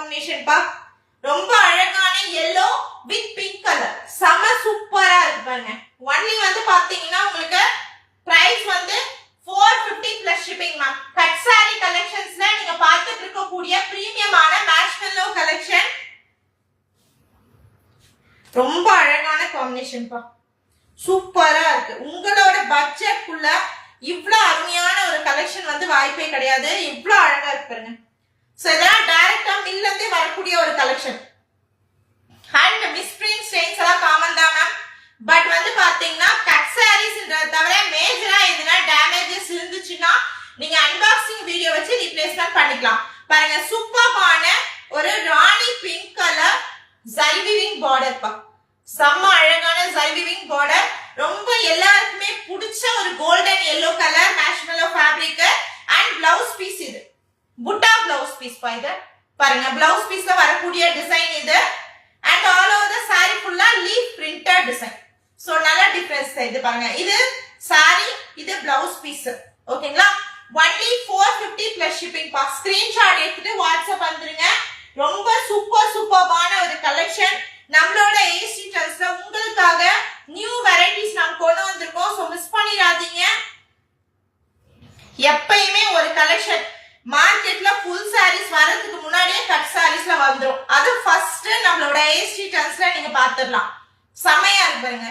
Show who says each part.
Speaker 1: Combination பா. ரொம்ப அழகான yellow with pink color. செம சூப்பரா இருக்கு பாருங்க. ஒன்லி வந்து பாத்தீங்கன்னா உங்களுக்கு பிரைஸ் வந்து 450 plus shipping ma'am. Cut saree கலெக்ஷன்ஸ்ல நீங்க பார்த்துட்டு இருக்கக்கூடிய பிரீமியமான marshmallow கலெக்ஷன். ரொம்ப அழகான காம்பினேஷன் பா. சூப்பரா இருக்கு. உங்களோட பட்ஜெட்குள்ள இவ்ளோ அருமையான ஒரு கலெக்ஷன் வந்து வாய்ப்பே கிடையாது. இவ்ளோ அழகா இருக்கு பாருங்க. சோ இதெல்லாம் டைரக்டா மில்ல இருந்தே வரக்கூடிய ஒரு கலெக்ஷன். அண்ட் மிஸ்பிரிண்ட் ஸ்டெயின்ஸ் எல்லாம் காமன் தான் மேம். பட் வந்து பாத்தீங்கன்னா கட் சாரீஸ்ன்றத தவிர மேஜரா எதுனா டேமேஜஸ் இருந்துச்சுன்னா நீங்க அன்பாக்சிங் வீடியோ வச்சு ரீப்ளேஸ்மென்ட் பண்ணிக்கலாம். பாருங்க சூப்பரான ஒரு rani pink colour zari weaving border பா. செம்ம அழகான ஜரி வீவிங் பார்டர். ரொம்ப எல்லாருக்குமே பிடிச்ச ஒரு golden yellow colour marshmallow fabric and blouse piece இது. புட்டா பிளவுஸ் பீஸ் பா இது. பாருங்க பிளவுஸ் பீஸ்ல வரக்கூடிய டிசைன் இது. And all over the saree ஃபுல்லா லீஃப் பிரிண்டட் டிசைன். சோ நல்ல டிஃபரன்ஸ் இது பாருங்க. இது saree, இது பிளவுஸ் பீஸ். ஓகேங்களா? only 450 plus shipping பா. ஸ்கிரீன்ஷாட் எடுத்துட்டு வாட்ஸ்அப் வந்துருங்க. ரொம்ப சூப்பரான ஒரு கலெக்ஷன். நம்மளோட ஏசி ட்ரெண்ட்ஸ்ல உங்களுக்காக நியூ வெரைட்டிஸ் நாம் கொண்டு வந்திருக்கோம். சோ மிஸ் பண்ணிராதீங்க. எப்பயுமே ஒரு கலெக்ஷன் மார்க்கெட்ல ஃபுல் சாரீஸ் வரதுக்கு முன்னாடியே கட் சாரீஸ்ல வந்துரும். அது ஃபர்ஸ்ட் நம்மளோட ஏசி ட்ரெண்ட்ஸ்ல நீங்க பாத்துடலாம். செமையா இருக்கு பாருங்க.